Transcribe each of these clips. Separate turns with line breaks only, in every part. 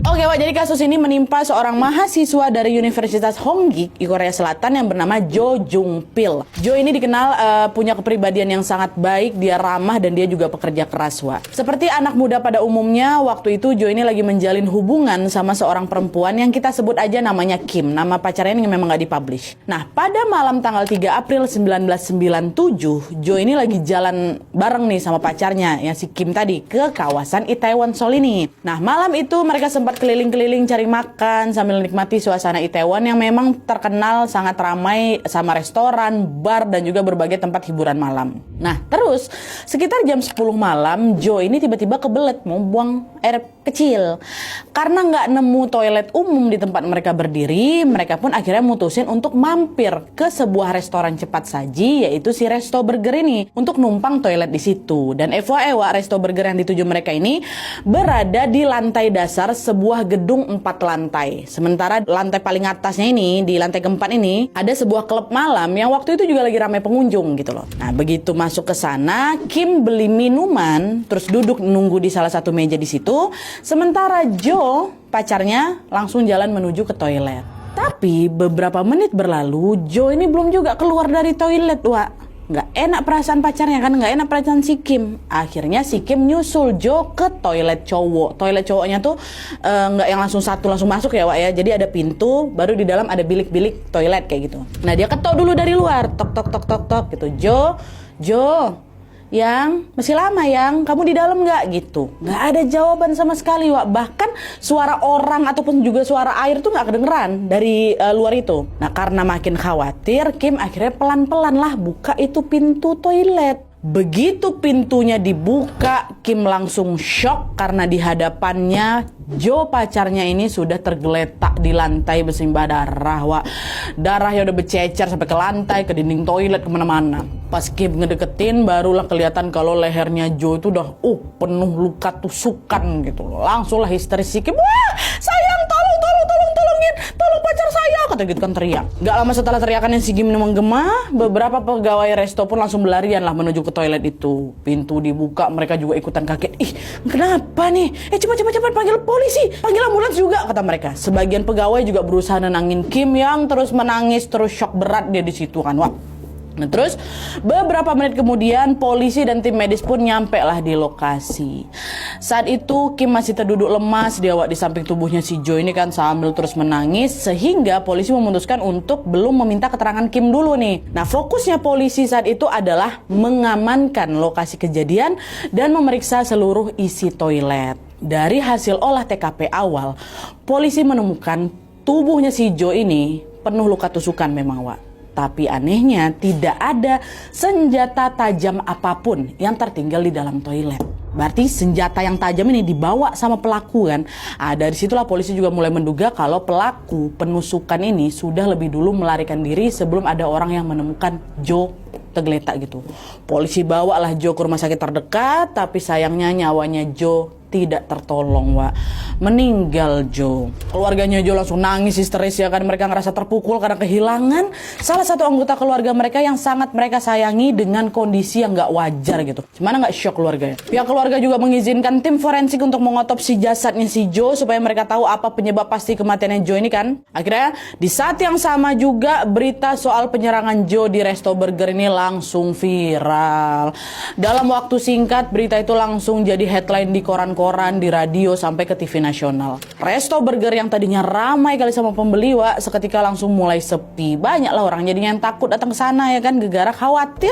Oke, Wak, jadi kasus ini menimpa seorang mahasiswa dari Universitas Hongik di Korea Selatan yang bernama Jo Jung Pil. Jo ini dikenal punya kepribadian yang sangat baik, dia ramah dan dia juga pekerja keras, Wak. Seperti anak muda pada umumnya, waktu itu Jo ini lagi menjalin hubungan sama seorang perempuan yang kita sebut aja namanya Kim. Nama pacarnya ini memang nggak dipublish. Nah, pada malam tanggal 3 April 1997, Jo ini lagi jalan bareng nih sama pacarnya, yang si Kim tadi, ke kawasan Itaewon Seoul ini. Nah, malam itu mereka sempat keliling-keliling cari makan sambil menikmati suasana Itaewon yang memang terkenal sangat ramai sama restoran, bar, dan juga berbagai tempat hiburan malam. Nah, terus sekitar jam 10 malam, Jo ini tiba-tiba kebelet mau buang air kecil. Karena nggak nemu toilet umum di tempat mereka berdiri, mereka pun akhirnya mutusin untuk mampir ke sebuah restoran cepat saji, yaitu si Resto Burger ini, untuk numpang toilet di situ. Dan FYI, Resto Burger yang dituju mereka ini berada di lantai dasar sebuah gedung 4 lantai. Sementara lantai paling atasnya ini, di lantai keempat ini, ada sebuah klub malam yang waktu itu juga lagi ramai pengunjung gitu loh. Nah, begitu masuk ke sana, Kim beli minuman, terus duduk nunggu di salah satu meja di situ. Sementara Jo, pacarnya, langsung jalan menuju ke toilet. Tapi beberapa menit berlalu, Jo ini belum juga keluar dari toilet, Wak. Nggak enak perasaan pacarnya kan, nggak enak perasaan si Kim. Akhirnya si Kim nyusul Jo ke toilet cowok. Toilet cowoknya tuh nggak yang langsung langsung masuk ya, Wak ya. Jadi ada pintu, baru di dalam ada bilik-bilik toilet kayak gitu. Nah, dia ketok dulu dari luar, tok tok tok tok tok gitu. Jo, yang masih lama yang kamu di dalam nggak gitu. Nggak ada jawaban sama sekali, Wak. Bahkan suara orang ataupun juga suara air tuh nggak kedengeran dari luar itu. Nah, karena makin khawatir, Kim akhirnya pelan-pelan lah buka itu pintu toilet. Begitu pintunya dibuka, Kim langsung shock karena di hadapannya Jo, pacarnya ini, sudah tergeletak di lantai bersimbah darah, Wak. Darahnya udah bercecer sampai ke lantai, ke dinding toilet, kemana-mana. Pas Kim ngedeketin, barulah kelihatan kalau lehernya Jo itu udah penuh luka tusukan gitu loh. Langsung lah histeris si Kim, wah sayang tolongin, tolong pacar saya, kata gitu kan teriak. Gak lama setelah teriakannya si Kim menggema, beberapa pegawai resto pun langsung berlarian lah menuju ke toilet itu. Pintu dibuka, mereka juga ikutan kaget. Ih, kenapa nih? Cepat panggil polisi, panggil ambulans juga, kata mereka. Sebagian pegawai juga berusaha nenangin Kim yang terus menangis, terus shock berat dia di situ kan, Wak. Nah, terus beberapa menit kemudian polisi dan tim medis pun nyampe lah di lokasi. Saat itu Kim masih terduduk lemas di samping tubuhnya si Jo ini kan sambil terus menangis, sehingga polisi memutuskan untuk belum meminta keterangan Kim dulu nih. Nah, fokusnya polisi saat itu adalah mengamankan lokasi kejadian dan memeriksa seluruh isi toilet. Dari hasil olah TKP awal, polisi menemukan tubuhnya si Jo ini penuh luka tusukan memang, Wak. Tapi anehnya tidak ada senjata tajam apapun yang tertinggal di dalam toilet. Berarti senjata yang tajam ini dibawa sama pelaku kan. Dari situlah polisi juga mulai menduga kalau pelaku penusukan ini sudah lebih dulu melarikan diri sebelum ada orang yang menemukan Jo tergeletak gitu. Polisi bawalah Jo ke rumah sakit terdekat, tapi sayangnya nyawanya Jo tidak tertolong, Wak. Meninggal Jo. Keluarganya Jo langsung nangis histeris ya kan. Mereka ngerasa terpukul karena kehilangan salah satu anggota keluarga mereka yang sangat mereka sayangi dengan kondisi yang gak wajar gitu. Gimana gak shock keluarganya? Pihak keluarga juga mengizinkan tim forensik untuk mengotopsi jasadnya si Jo supaya mereka tahu apa penyebab pasti kematiannya Jo ini kan. Akhirnya di saat yang sama juga berita soal penyerangan Jo di Resto Burger ini langsung viral. Dalam waktu singkat berita itu langsung jadi headline di koran, di radio, sampai ke TV nasional. Resto Burger yang tadinya ramai kali sama pembeli, Wak, seketika langsung mulai sepi. Banyaklah orang jadinya yang takut datang ke sana ya kan, gegara khawatir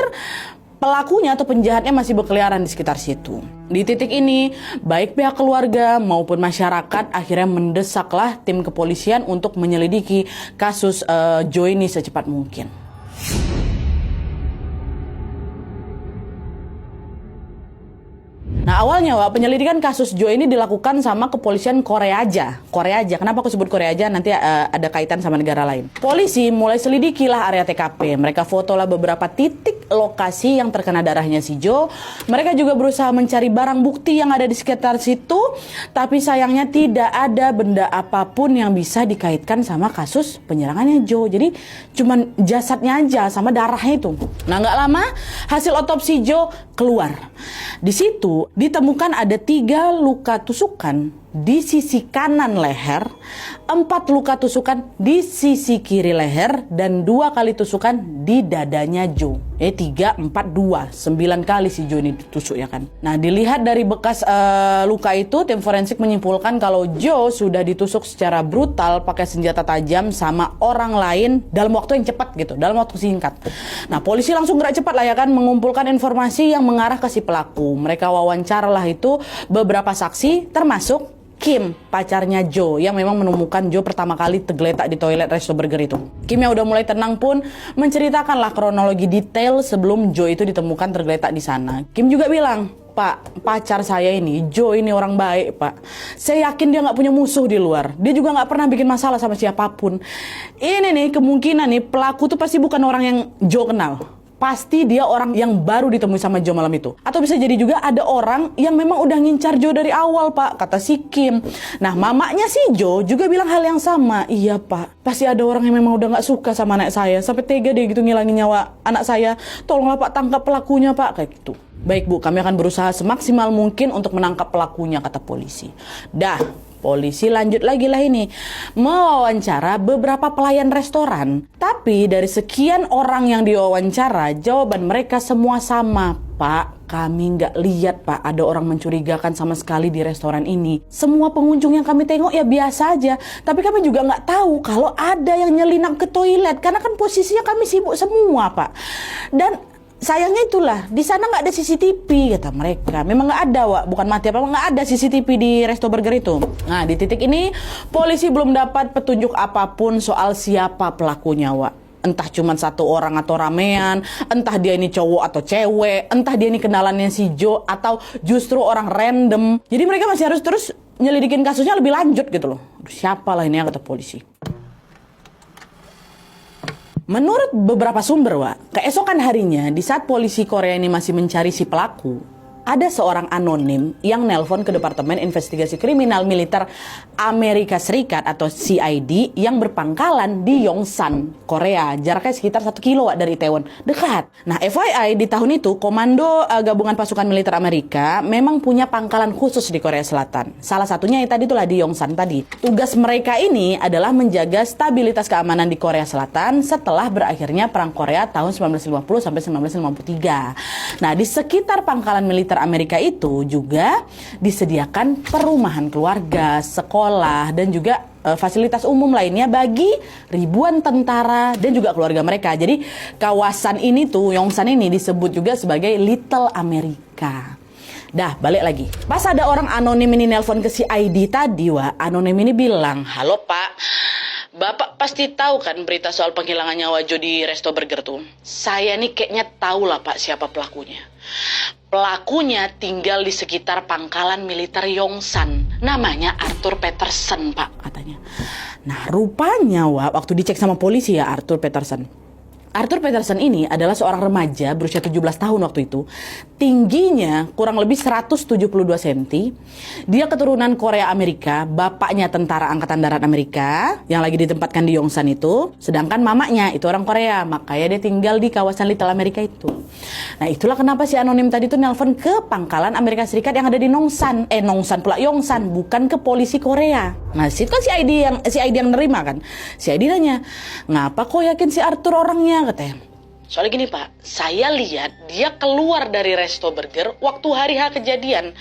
pelakunya atau penjahatnya masih berkeliaran di sekitar situ. Di titik ini, baik pihak keluarga maupun masyarakat akhirnya mendesaklah tim kepolisian untuk menyelidiki kasus Jo ini secepat mungkin. Nah, awalnya, Wak, penyelidikan kasus Jo ini dilakukan sama kepolisian Korea aja. Kenapa aku sebut Korea aja? Nanti ada kaitan sama negara lain. Polisi mulai selidikilah area TKP. Mereka fotolah beberapa titik lokasi yang terkena darahnya si Jo. Mereka juga berusaha mencari barang bukti yang ada di sekitar situ. Tapi sayangnya tidak ada benda apapun yang bisa dikaitkan sama kasus penyerangannya Jo. Jadi cuman jasadnya aja sama darahnya itu. Nah, nggak lama hasil otopsi Jo keluar. Di situ ditemukan ada 3 luka tusukan di sisi kanan leher, 4 luka tusukan di sisi kiri leher, dan 2 kali tusukan di dadanya Joe. 3, 4, 2, 9 kali si Joe ini ditusuk ya kan. Nah, dilihat dari bekas luka itu, tim forensik menyimpulkan kalau Joe sudah ditusuk secara brutal pakai senjata tajam sama orang lain dalam waktu yang cepat gitu, dalam waktu singkat. Nah, polisi langsung gerak cepat lah ya kan, mengumpulkan informasi yang mengarah ke si pelaku. Mereka wawancara lah itu beberapa saksi, termasuk Kim, pacarnya Joe, yang memang menemukan Joe pertama kali tergeletak di toilet Resto Burger itu. Kim yang udah mulai tenang pun menceritakanlah kronologi detail sebelum Joe itu ditemukan tergeletak di sana. Kim juga bilang, "Pak, pacar saya ini, Joe ini orang baik, Pak. Saya yakin dia nggak punya musuh di luar. Dia juga nggak pernah bikin masalah sama siapapun. Ini nih, kemungkinan nih, pelaku tuh pasti bukan orang yang Joe kenal. Pasti dia orang yang baru ditemui sama Joe malam itu. Atau bisa jadi juga ada orang yang memang udah ngincar Joe dari awal, Pak," kata si Kim. Nah, mamanya si Joe juga bilang hal yang sama. "Iya, Pak. Pasti ada orang yang memang udah nggak suka sama anak saya. Sampai tega deh gitu ngilangin nyawa anak saya. Tolonglah, Pak, tangkap pelakunya, Pak," kayak gitu. "Baik, Bu, kami akan berusaha semaksimal mungkin untuk menangkap pelakunya," kata polisi. Polisi lanjut lagi lah ini, mewawancara beberapa pelayan restoran. Tapi dari sekian orang yang diwawancara, jawaban mereka semua sama. "Pak, kami nggak lihat, Pak, ada orang mencurigakan sama sekali di restoran ini. Semua pengunjung yang kami tengok ya biasa aja. Tapi kami juga nggak tahu kalau ada yang nyelinap ke toilet. Karena kan posisinya kami sibuk semua, Pak. Dan sayangnya itulah, di sana nggak ada CCTV," kata mereka. Memang nggak ada, Wak. Bukan mati apa, nggak ada CCTV di Resto Burger itu. Nah, di titik ini, polisi belum dapat petunjuk apapun soal siapa pelakunya, Wak. Entah cuma satu orang atau ramean, entah dia ini cowok atau cewek, entah dia ini kenalannya si Joe, atau justru orang random. Jadi mereka masih harus terus nyelidikin kasusnya lebih lanjut gitu loh. Siapa lah ini, kata polisi. Menurut beberapa sumber, Wak, keesokan harinya di saat polisi Korea ini masih mencari si pelaku, ada seorang anonim yang nelpon ke Departemen Investigasi Kriminal Militer Amerika Serikat atau CID yang berpangkalan di Yongsan, Korea. Jaraknya sekitar 1 kilo, Wak, dari Itaewon. Dekat. Nah, FYI, di tahun itu Komando Gabungan Pasukan Militer Amerika memang punya pangkalan khusus di Korea Selatan. Salah satunya yang tadi itulah di Yongsan tadi. Tugas mereka ini adalah menjaga stabilitas keamanan di Korea Selatan setelah berakhirnya Perang Korea tahun 1950 sampai 1953. Nah, di sekitar pangkalan militer Amerika itu juga disediakan perumahan keluarga, sekolah, dan juga fasilitas umum lainnya bagi ribuan tentara dan juga keluarga mereka. Jadi kawasan ini tuh, Yongsan ini disebut juga sebagai Little America. Dah, balik lagi. Pas ada orang anonim ini nelpon ke si ID tadi, Wak, anonim ini bilang, "Halo, Pak. Bapak pasti tahu kan berita soal penghilangan nyawa Joe di Resto Burger tuh. Saya nih kayaknya tahu lah, Pak, siapa pelakunya. Pelakunya tinggal di sekitar pangkalan militer Yongsan. Namanya Arthur Peterson, Pak," katanya. Nah, rupanya, Wak, waktu dicek sama polisi ya, Arthur Peterson ini adalah seorang remaja berusia 17 tahun waktu itu. Tingginya kurang lebih 172 cm. Dia keturunan Korea Amerika, bapaknya tentara Angkatan Darat Amerika yang lagi ditempatkan di Yongsan itu. Sedangkan mamanya itu orang Korea, makanya dia tinggal di kawasan Little America itu. Nah, itulah kenapa si anonim tadi tuh nelpon ke pangkalan Amerika Serikat yang ada di Yongsan, bukan ke polisi Korea. Nah, situ kan si ID yang nerima kan. Si ID nanya, "Ngapa kok yakin si Arthur orangnya?" katanya. "Soalnya gini, Pak, saya lihat dia keluar dari Resto Burger waktu hari H kejadian.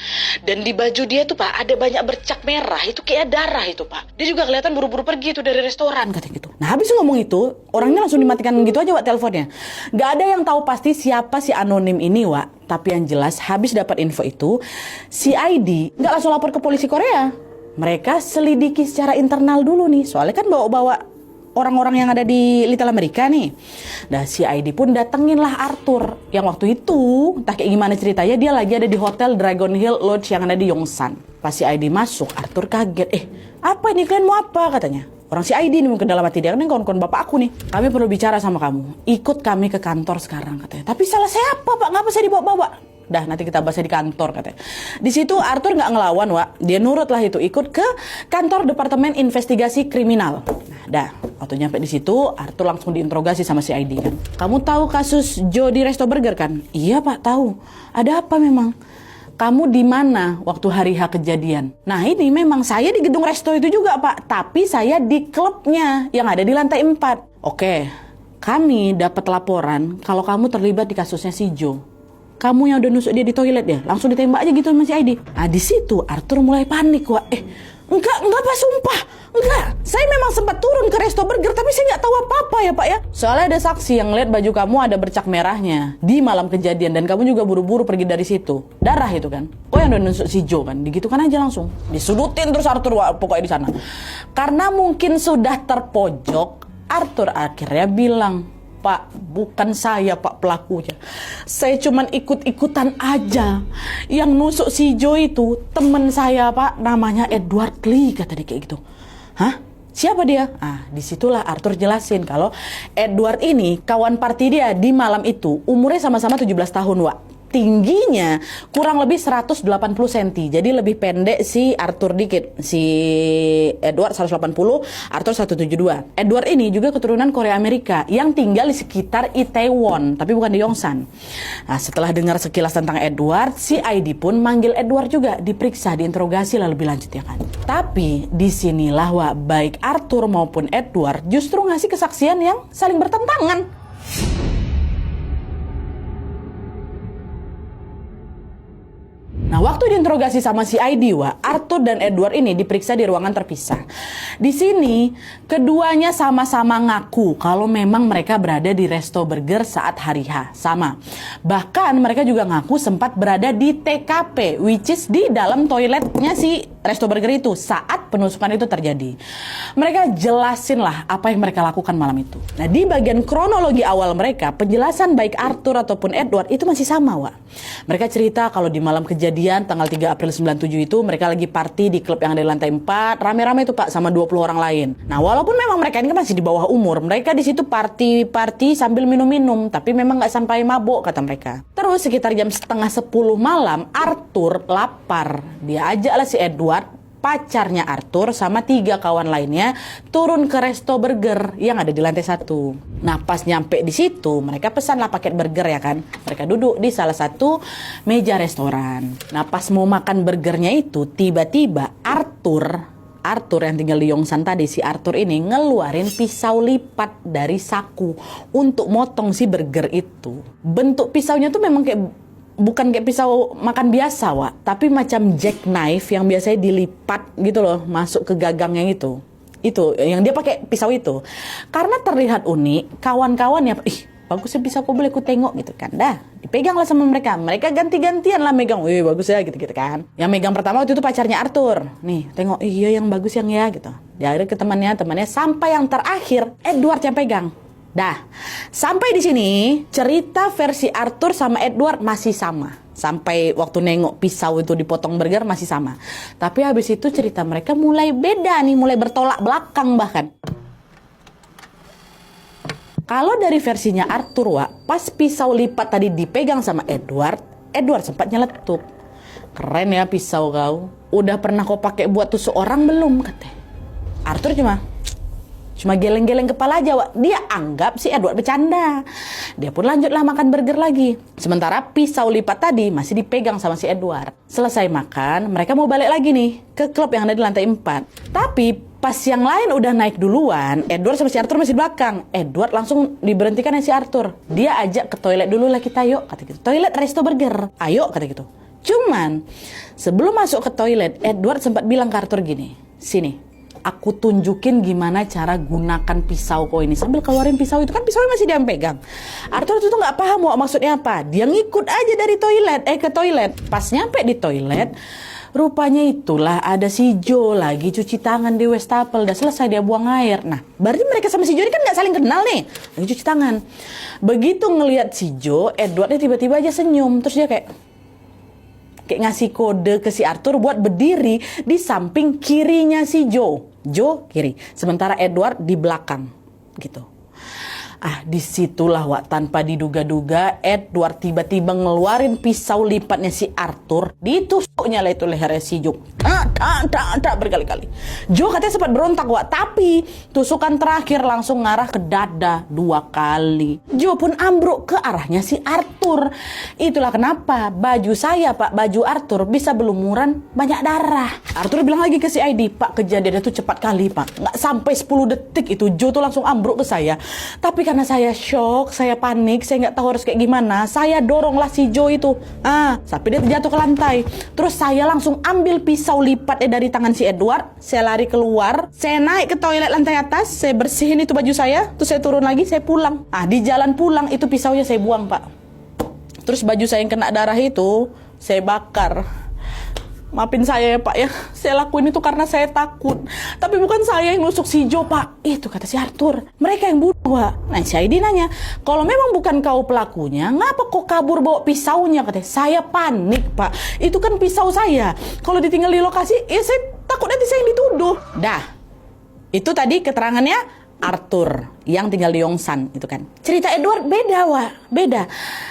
Dan di baju dia tuh, Pak, ada banyak bercak merah. Itu kayak darah itu, Pak. Dia juga kelihatan buru-buru pergi itu dari restoran," katanya gitu. Nah, habis ngomong itu, orangnya langsung dimatikan gitu aja, Wak, teleponnya. Gak ada yang tahu pasti siapa si anonim ini, Wak. Tapi yang jelas, habis dapat info itu, si ID gak langsung lapor ke polisi Korea. Mereka selidiki secara internal dulu nih. Soalnya kan bawa-bawa orang-orang yang ada di Little America nih. Nah, si ID pun datengin lah Arthur. Yang waktu itu, entah kayak gimana ceritanya, dia lagi ada di Hotel Dragon Hill Lodge yang ada di Yongsan. Pas si ID masuk, Arthur kaget. "Apa ini, kalian mau apa?" katanya. Orang si ID ini mungkin dalam hati dia, "Kan kawan-kawan bapak aku nih. Kami perlu bicara sama kamu. Ikut kami ke kantor sekarang," katanya. "Tapi salah saya apa, Pak? Ngapa saya dibawa-bawa?" "Dah, nanti kita bahasnya di kantor," katanya. Di situ Arthur nggak ngelawan, Wak. Dia nurut lah itu, ikut ke kantor Departemen Investigasi Kriminal. Nah, dah, waktu nyampe di situ, Arthur langsung diinterogasi sama si ID kan. "Kamu tahu kasus Joe di Resto Burger kan?" "Iya, Pak, tahu. Ada apa memang?" kamu di mana waktu hari H kejadian? Nah ini memang saya di gedung resto itu juga Pak, tapi saya di klubnya yang ada di lantai 4. Oke, kami dapat laporan kalau kamu terlibat di kasusnya si Jo. Kamu yang udah nusuk dia di toilet ya, langsung ditembak aja gitu sama si ID. Nah di situ Arthur mulai panik, Wak. Enggak Pak, sumpah. Enggak, saya memang sempat turun ke Resto Burger, tapi saya nggak tahu apa-apa ya Pak ya. Soalnya ada saksi yang lihat baju kamu ada bercak merahnya di malam kejadian, dan kamu juga buru-buru pergi dari situ. Darah itu kan. Kok yang udah nusuk si Jo kan, digitukan aja langsung. Disudutin terus Arthur, Wak, pokoknya di sana. Karena mungkin sudah terpojok, Arthur akhirnya bilang, Pak, bukan saya Pak pelakunya. Saya cuman ikut-ikutan aja. Yang nusuk si Jo itu temen saya Pak, namanya Edward Lee, kata dia kayak gitu. Hah? Siapa dia? Disitulah Arthur jelasin kalau Edward ini kawan party dia di malam itu, umurnya sama-sama 17 tahun, Wak. Tingginya kurang lebih 180 cm. Jadi lebih pendek si Arthur dikit. Si Edward 180, Arthur 172. Edward ini juga keturunan Korea Amerika yang tinggal di sekitar Itaewon, tapi bukan di Yongsan. Nah, setelah dengar sekilas tentang Edward, si ID pun manggil Edward juga, diperiksa, diinterogasi lah lebih lanjut ya kan. Tapi disinilah Wak, baik Arthur maupun Edward justru ngasih kesaksian yang saling bertentangan. Nah, waktu diinterogasi sama si ID, Wak, Arthur dan Edward ini diperiksa di ruangan terpisah. Di sini, keduanya sama-sama ngaku kalau memang mereka berada di Resto Burger saat hari H. Sama. Bahkan mereka juga ngaku sempat berada di TKP, which is di dalam toiletnya si Resto Burger itu saat penusukan itu terjadi. Mereka jelasin lah apa yang mereka lakukan malam itu. Nah, di bagian kronologi awal mereka, penjelasan baik Arthur ataupun Edward itu masih sama, Wak. Mereka cerita kalau di malam kejadian tanggal 3 April 97 itu mereka lagi party di klub yang ada di lantai 4, rame-rame itu Pak sama 20 orang lain. Nah, walaupun memang mereka ini masih di bawah umur, mereka di situ party sambil minum-minum, tapi memang nggak sampai mabuk kata mereka. Terus sekitar jam setengah 10 malam, Arthur lapar. Dia ajaklah si Edward, pacarnya Arthur sama 3 kawan lainnya turun ke Resto Burger yang ada di lantai 1. Nah, pas nyampe di situ, mereka pesanlah paket burger ya kan. Mereka duduk di salah satu meja restoran. Nah, pas mau makan burgernya itu, tiba-tiba Arthur yang tinggal di Yongsan tadi, si Arthur ini ngeluarin pisau lipat dari saku untuk motong si burger itu. Bentuk pisaunya tuh memang bukan kayak pisau makan biasa, Wak, tapi macam jackknife yang biasanya dilipat gitu loh, masuk ke gagangnya itu. Itu yang dia pakai pisau itu. Karena terlihat unik, kawan-kawannya, bagus ya pisau, kok boleh ku tengok gitu kan. Dah, dipegang lah sama mereka. Mereka ganti-gantian lah megang. Bagus ya gitu-gitu kan. Yang megang pertama waktu itu pacarnya Arthur. Nih, tengok, iya yang bagus yang ya gitu. Dia akhirnya ke temannya sampai yang terakhir Edward yang pegang. Dah, sampai di sini cerita versi Arthur sama Edward masih sama. Sampai waktu nengok pisau itu dipotong burger masih sama. Tapi habis itu cerita mereka mulai beda nih, mulai bertolak belakang bahkan. Kalau dari versinya Arthur, Wak, pas pisau lipat tadi dipegang sama Edward sempat nyeletuk. Keren ya pisau kau. Udah pernah kau pakai buat tusuk orang belum, katanya. Arthur cuma geleng-geleng kepala aja, Wak. Dia anggap si Edward bercanda. Dia pun lanjutlah makan burger lagi. Sementara pisau lipat tadi masih dipegang sama si Edward. Selesai makan, mereka mau balik lagi nih ke klub yang ada di lantai 4. Tapi pas yang lain udah naik duluan, Edward sama si Arthur masih di belakang. Edward langsung diberhentikan si Arthur. Dia ajak ke toilet dulu lah kita, yuk, kata gitu. Toilet Resto Burger. Ayo, kata gitu. Cuman sebelum masuk ke toilet, Edward sempat bilang ke Arthur gini, sini, aku tunjukin gimana cara gunakan pisau kau ini. Sambil keluarin pisau itu, kan pisaunya masih dia pegang. Arthur itu tuh nggak paham mau maksudnya apa. Dia ngikut aja dari ke toilet. Pas nyampe di toilet, rupanya itulah ada si Jo lagi cuci tangan di wastafel. Udah selesai dia buang air. Nah, berarti mereka sama si Jo ini kan nggak saling kenal nih. Lagi cuci tangan. Begitu ngelihat si Jo, Edwardnya tiba-tiba aja senyum. Terus dia kayak ngasih kode ke si Arthur buat berdiri di samping kirinya si Jo. Jo kiri, sementara Edward di belakang gitu. Disitulah, Wak, tanpa diduga-duga Edward tiba-tiba ngeluarin pisau lipatnya si Arthur, ditusuknya lah itu lehernya si Jo. berkali-kali. Jo katanya sempat berontak, Wak, tapi tusukan terakhir langsung ngarah ke dada 2 kali. Jo pun ambruk ke arahnya si Arthur. Itulah kenapa baju saya, Pak, baju Arthur bisa berlumuran banyak darah. Arthur bilang lagi ke si ID, Pak, kejadiannya tuh cepat kali, Pak. Nggak sampai 10 detik itu Jo tuh langsung ambruk ke saya. Tapi karena saya shock, saya panik, saya nggak tahu harus kayak gimana. Saya doronglah si Jo itu, sampai dia terjatuh ke lantai. Terus saya langsung ambil pisau lipatnya dari tangan si Edward. Saya lari keluar, saya naik ke toilet lantai atas, saya bersihin itu baju saya, terus saya turun lagi, saya pulang. Di jalan pulang itu pisaunya saya buang, Pak. Terus baju saya yang kena darah itu saya bakar. Maafin saya ya, Pak, ya. Saya lakuin itu karena saya takut. Tapi bukan saya yang nusuk si Jo, Pak. Itu kata si Arthur. Mereka yang bunuh, Pak. Nah, si Aidi nanya, kalau memang bukan kau pelakunya, ngapa kok kabur bawa pisaunya? Katanya, saya panik, Pak. Itu kan pisau saya. Kalau ditinggal di lokasi, ya saya takut nanti saya yang dituduh. Dah. Itu tadi keterangannya Arthur yang tinggal di Yongsan, itu kan. Cerita Edward beda, Wak. Beda.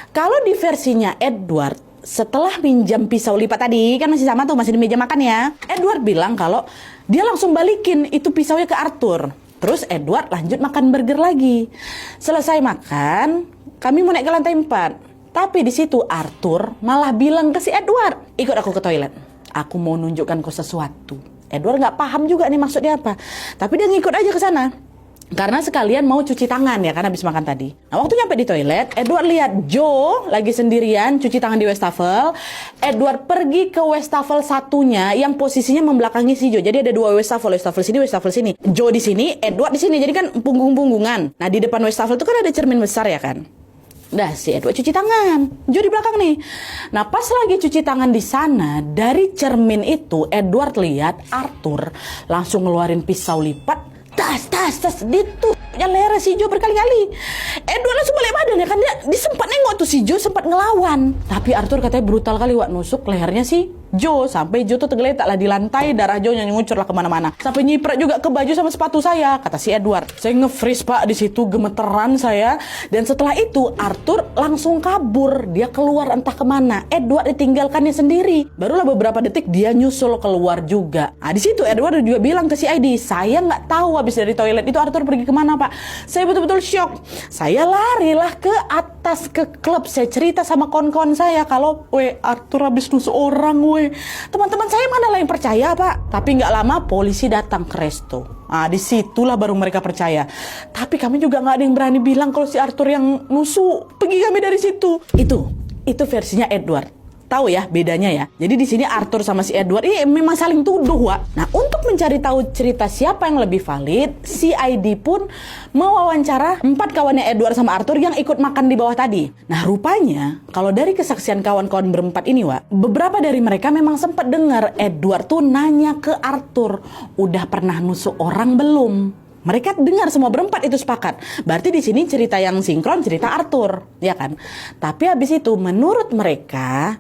Kalau di versinya Edward, setelah minjam pisau lipat tadi, kan masih sama tuh, masih di meja makan ya. Edward bilang kalau dia langsung balikin itu pisaunya ke Arthur. Terus Edward lanjut makan burger lagi. Selesai makan, kami mau naik ke lantai 4. Tapi di situ Arthur malah bilang ke si Edward, ikut aku ke toilet. Aku mau nunjukkan kau sesuatu. Edward nggak paham juga nih maksudnya apa. Tapi dia ngikut aja ke sana. Karena sekalian mau cuci tangan ya, karena habis makan tadi. Nah, waktu nyampe di toilet, Edward lihat Joe lagi sendirian cuci tangan di wastafel. Edward pergi ke wastafel satunya yang posisinya membelakangi si Joe. Jadi ada 2 wastafel sini, wastafel sini. Joe di sini, Edward di sini. Jadi kan punggung-punggungan. Nah, di depan wastafel itu kan ada cermin besar ya kan. Dah, si Edward cuci tangan, Joe di belakang nih. Nah, pas lagi cuci tangan di sana, dari cermin itu Edward lihat Arthur langsung ngeluarin pisau lipat. Tas, itu yang leher si Joe berkali-kali. Edward langsung balik badan ya kan, dia sempat nengok tuh si Joe sempat ngelawan. Tapi Arthur katanya brutal kali, Wak, nusuk lehernya si Joe sampai Joe tuh tergeletak lah di lantai, darah Joe yang ngucur lah kemana-mana. Sampai nyiprat juga ke baju sama sepatu saya, kata si Edward. Saya nge-freeze, Pak, di situ gemeteran saya. Dan setelah itu Arthur langsung kabur, dia keluar entah kemana. Edward ditinggalkannya sendiri. Barulah beberapa detik dia nyusul keluar juga. Nah, di situ Edward juga bilang ke si ID, saya nggak tahu habis dari toilet itu Arthur pergi kemana, Pak. Saya betul-betul shock. Saya larilah ke atas ke klub. Saya cerita sama kawan-kawan saya kalau, Arthur habis nusuk orang, Teman-teman saya mana lah yang percaya, Pak. Tapi nggak lama polisi datang ke resto. Nah, disitulah baru mereka percaya. Tapi kami juga nggak ada yang berani bilang kalau si Arthur yang nusuk. Pergi kami dari situ. Itu versinya Edward. Tahu ya bedanya ya. Jadi di sini Arthur sama si Edward ini memang saling tuduh, Wak. Nah, untuk mencari tahu cerita siapa yang lebih valid, si ID pun mewawancara 4 kawannya Edward sama Arthur yang ikut makan di bawah tadi. Nah, rupanya kalau dari kesaksian kawan-kawan berempat ini, Wak, beberapa dari mereka memang sempat dengar Edward tuh nanya ke Arthur, udah pernah nusuk orang belum? Mereka dengar semua berempat itu sepakat. Berarti di sini cerita yang sinkron cerita Arthur, ya kan? Tapi habis itu menurut mereka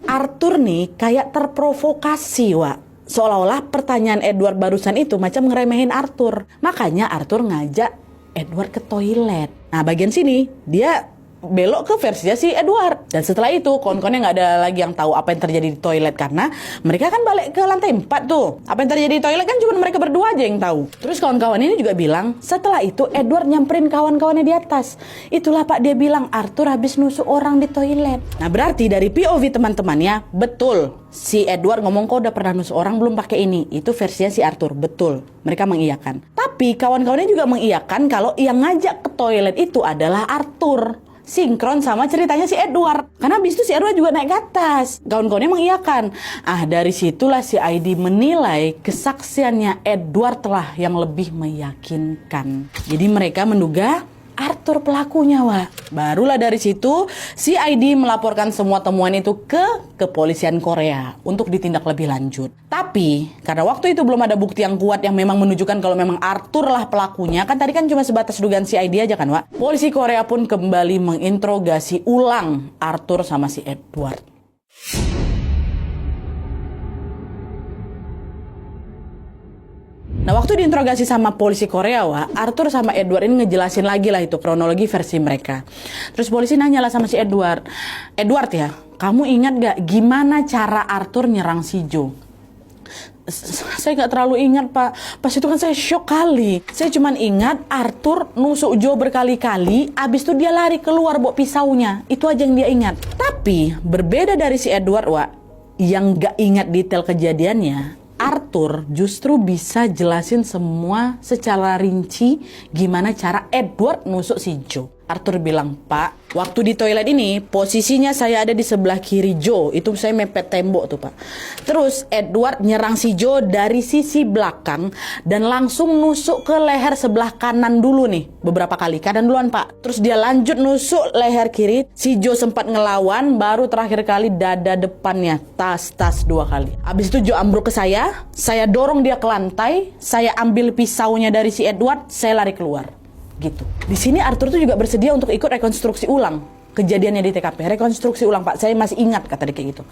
Arthur nih kayak terprovokasi, Wak. Seolah-olah pertanyaan Edward barusan itu macam ngeremehin Arthur. Makanya Arthur ngajak Edward ke toilet. Nah, bagian sini dia belok ke versinya si Edward. Dan setelah itu kawan-kawannya nggak ada lagi yang tahu apa yang terjadi di toilet karena mereka kan balik ke lantai 4 tuh. Apa yang terjadi di toilet kan cuma mereka berdua aja yang tahu. Terus kawan-kawan ini juga bilang setelah itu Edward nyamperin kawan-kawannya di atas. Itulah, Pak, dia bilang Arthur habis nusuk orang di toilet. Nah, berarti dari POV teman-temannya betul. Si Edward ngomong kok udah pernah nusuk orang belum pakai ini. Itu versinya si Arthur, betul. Mereka mengiyakan. Tapi kawan-kawannya juga mengiyakan kalau yang ngajak ke toilet itu adalah Arthur. Sinkron sama ceritanya si Edward. Karena habis itu si Edward juga naik ke atas. Kawan-kawannya mengiyakan. Dari situlah si ID menilai kesaksiannya Edward telah yang lebih meyakinkan. Jadi mereka menduga Arthur pelakunya, Wak. Barulah dari situ si ID melaporkan semua temuan itu ke kepolisian Korea untuk ditindak lebih lanjut. Tapi karena waktu itu belum ada bukti yang kuat yang memang menunjukkan kalau memang Arthur lah pelakunya, kan tadi kan cuma sebatas dugaan si ID aja kan, Wak. Polisi Korea pun kembali menginterogasi ulang Arthur sama si Edward. Nah, waktu diinterogasi sama polisi Korea, Wak, Arthur sama Edward ini ngejelasin lagi lah itu kronologi versi mereka. Terus polisi nanya lah sama si Edward, ya, kamu ingat gak gimana cara Arthur nyerang si Joe? Saya nggak terlalu ingat, Pak. Pas itu kan saya shock kali. Saya cuma ingat Arthur nusuk Joe berkali-kali, abis itu dia lari keluar bawa pisaunya. Itu aja yang dia ingat. Tapi berbeda dari si Edward, Wak, yang nggak ingat detail kejadiannya, Arthur justru bisa jelasin semua secara rinci gimana cara Edward nusuk si Joe. Arthur bilang, Pak, waktu di toilet ini posisinya saya ada di sebelah kiri Joe. Itu saya mepet tembok tuh, Pak. Terus Edward nyerang si Joe dari sisi belakang dan langsung nusuk ke leher sebelah kanan dulu nih. Beberapa kali, kanan duluan, Pak. Terus dia lanjut nusuk leher kiri. Si Joe sempat ngelawan, baru terakhir kali dada depannya. Tas 2 kali. Abis itu Joe ambruk ke saya dorong dia ke lantai, saya ambil pisaunya dari si Edward, saya lari keluar. Gitu. Di sini Arthur tuh juga bersedia untuk ikut rekonstruksi ulang kejadiannya di TKP. Rekonstruksi ulang, Pak, saya masih ingat, kata dia kayak gitu.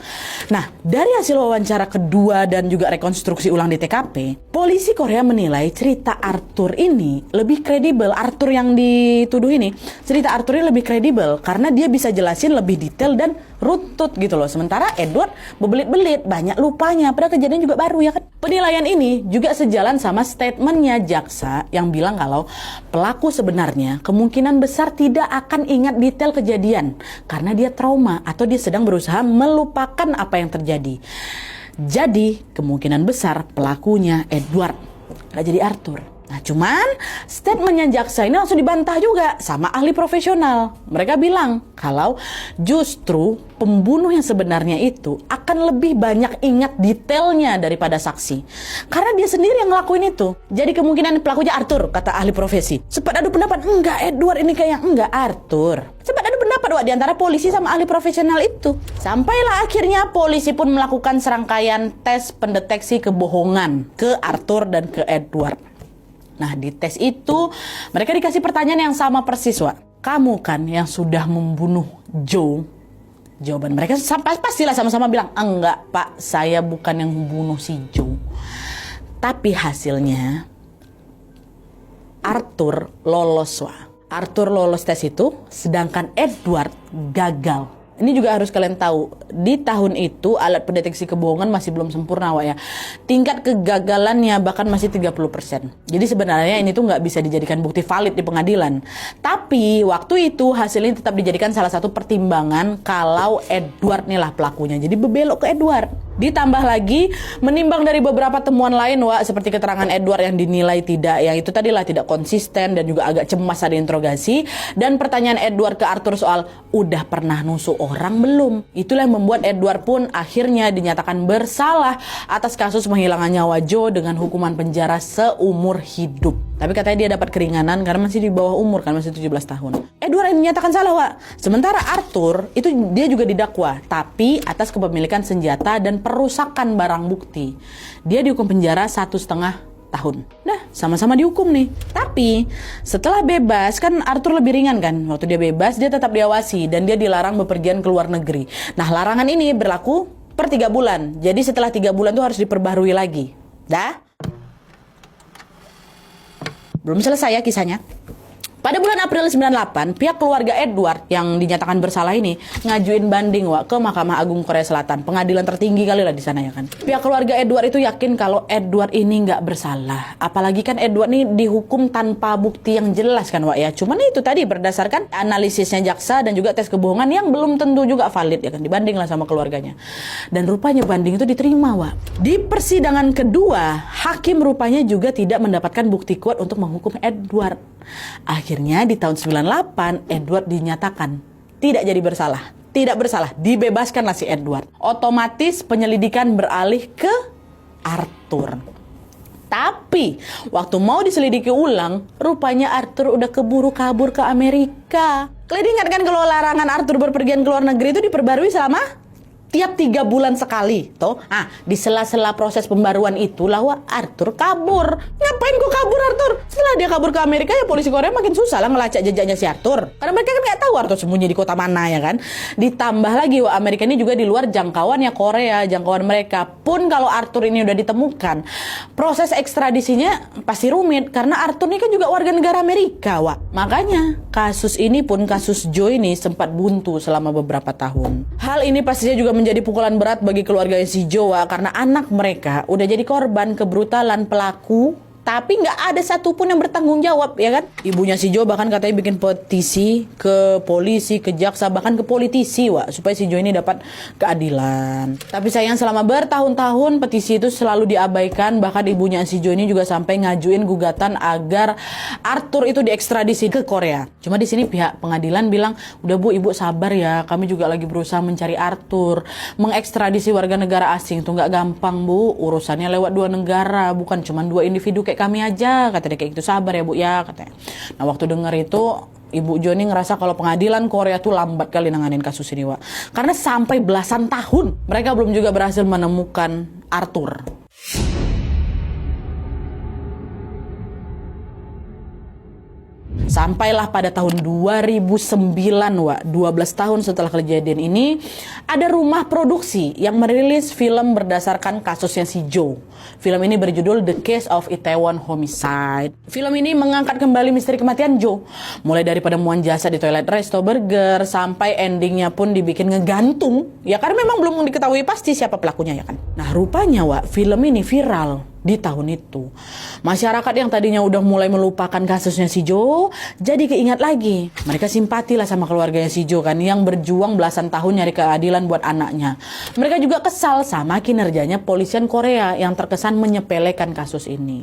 Nah, dari hasil wawancara kedua dan juga rekonstruksi ulang di TKP, polisi Korea menilai cerita Arthur ini lebih kredibel. Arthur yang dituduh ini, cerita Arthur ini lebih kredibel karena dia bisa jelasin lebih detail dan runtut gitu loh. Sementara Edward bebelit-belit, banyak lupanya, padahal kejadian juga baru, ya kan? Penilaian ini juga sejalan sama statementnya jaksa yang bilang kalau pelaku sebenarnya kemungkinan besar tidak akan ingat detail kejadian karena dia trauma atau dia sedang berusaha melupakan apa yang terjadi. Jadi kemungkinan besar pelakunya Edward, gak jadi Arthur. Nah, cuman statementnya jaksa ini langsung dibantah juga sama ahli profesional. Mereka bilang kalau justru pembunuh yang sebenarnya itu akan lebih banyak ingat detailnya daripada saksi. Karena dia sendiri yang ngelakuin itu. Jadi kemungkinan pelakunya Arthur, kata ahli profesi. Sempat adu pendapat, enggak Edward ini kayak enggak Arthur. Sempat adu pendapat, Wak, di antara polisi sama ahli profesional itu. Sampailah akhirnya polisi pun melakukan serangkaian tes pendeteksi kebohongan ke Arthur dan ke Edward. Nah, di tes itu mereka dikasih pertanyaan yang sama persis, Wak. Kamu kan yang sudah membunuh Joe? Jawaban mereka pastilah sama-sama bilang, enggak, Pak, saya bukan yang membunuh si Joe. Tapi hasilnya Arthur lolos, Wak. Arthur lolos tes itu, sedangkan Edward gagal. Ini juga harus kalian tahu, di tahun itu alat pendeteksi kebohongan masih belum sempurna, Wak, ya. Tingkat kegagalannya bahkan masih 30%. Jadi sebenarnya ini tuh nggak bisa dijadikan bukti valid di pengadilan. Tapi waktu itu hasilnya tetap dijadikan salah satu pertimbangan kalau Edward nih lah pelakunya. Jadi berbelok ke Edward. Ditambah lagi, menimbang dari beberapa temuan lain, Wak, seperti keterangan Edward yang dinilai yang itu tadilah tidak konsisten dan juga agak cemas saat diinterogasi, dan pertanyaan Edward ke Arthur soal udah pernah nusuk orang belum. Itulah yang membuat Edward pun akhirnya dinyatakan bersalah atas kasus menghilangkan nyawa Joe dengan hukuman penjara seumur hidup. Tapi katanya dia dapat keringanan karena masih di bawah umur kan, masih 17 tahun. Edward yang dinyatakan salah, Wak. Sementara Arthur itu dia juga didakwa, tapi atas kepemilikan senjata dan perusakan barang bukti. Dia dihukum penjara 1,5 tahun. Nah, sama-sama dihukum nih. Tapi setelah bebas, kan Arthur lebih ringan kan. Waktu dia bebas, dia tetap diawasi dan dia dilarang bepergian ke luar negeri. Nah, larangan ini berlaku per 3 bulan. Jadi setelah 3 bulan tuh harus diperbaharui lagi. Dah? Belum selesai ya kisahnya. Pada bulan April 98, pihak keluarga Edward yang dinyatakan bersalah ini ngajuin banding, Wak, ke Mahkamah Agung Korea Selatan. Pengadilan tertinggi kali lah di sana, ya kan. Pihak keluarga Edward itu yakin kalau Edward ini nggak bersalah. Apalagi kan Edward ini dihukum tanpa bukti yang jelas kan, Wak, ya. Cuman itu tadi berdasarkan analisisnya jaksa dan juga tes kebohongan yang belum tentu juga valid, ya kan. Dibanding lah sama keluarganya. Dan rupanya banding itu diterima, Wak. Di persidangan kedua, hakim rupanya juga tidak mendapatkan bukti kuat untuk menghukum Edward. Akhirnya di tahun 98 Edward dinyatakan tidak jadi bersalah. Tidak bersalah, dibebaskanlah si Edward. Otomatis penyelidikan beralih ke Arthur. Tapi waktu mau diselidiki ulang, rupanya Arthur udah keburu kabur ke Amerika. Kalian ingat kan kalau larangan Arthur berpergian ke luar negeri itu diperbarui selama tiap 3 bulan sekali, toh. Di sela-sela proses pembaruan itulah, Wak, Arthur kabur. Ngapain kok kabur Arthur? Setelah dia kabur ke Amerika, ya polisi Korea makin susah lah ngelacak jejaknya si Arthur. Karena mereka kan nggak tahu Arthur sembunyi di kota mana, ya kan. Ditambah lagi, Wak, Amerika ini juga di luar jangkauannya Korea, jangkauan mereka. Pun kalau Arthur ini udah ditemukan, proses ekstradisinya pasti rumit karena Arthur ini kan juga warga negara Amerika, Wak. Makanya kasus ini pun, kasus Joe ini sempat buntu selama beberapa tahun. Hal ini pastinya juga menjadi pukulan berat bagi keluarga si Jo karena anak mereka udah jadi korban kebrutalan pelaku, tapi nggak ada satupun yang bertanggung jawab, ya kan? Ibunya si Jo bahkan katanya bikin petisi ke polisi, ke jaksa, bahkan ke politisi, supaya si Jo ini dapat keadilan. Tapi sayang selama bertahun-tahun petisi itu selalu diabaikan. Bahkan ibunya si Jo ini juga sampai ngajuin gugatan agar Arthur itu diekstradisi ke Korea. Cuma di sini pihak pengadilan bilang, udah Bu, Ibu sabar ya, kami juga lagi berusaha mencari Arthur. Mengekstradisi warga negara asing tuh nggak gampang, Bu. Urusannya lewat 2 negara, bukan cuma 2 individu kayak kami aja, kata dia kayak gitu. Sabar ya Bu ya, katanya. Nah waktu denger itu Ibu Joni ngerasa kalau pengadilan Korea tuh lambat kali nanganin kasus ini, karena sampai belasan tahun mereka belum juga berhasil menemukan Arthur. Sampailah pada tahun 2009, 12 tahun setelah kejadian ini, ada rumah produksi yang merilis film berdasarkan kasusnya si Jo. Film ini berjudul The Case of Itaewon Homicide. Film ini mengangkat kembali misteri kematian Jo, mulai dari penemuan jasad di toilet resto burger sampai endingnya pun dibikin ngegantung. Ya karena memang belum diketahui pasti siapa pelakunya, ya kan. Nah rupanya film ini viral di tahun itu. Masyarakat yang tadinya udah mulai melupakan kasusnya si Jo jadi keingat lagi. Mereka simpatilah sama keluarganya si Jo kan, yang berjuang belasan tahun nyari keadilan buat anaknya. Mereka juga kesal sama kinerjanya polisian Korea yang terkesan menyepelekan kasus ini.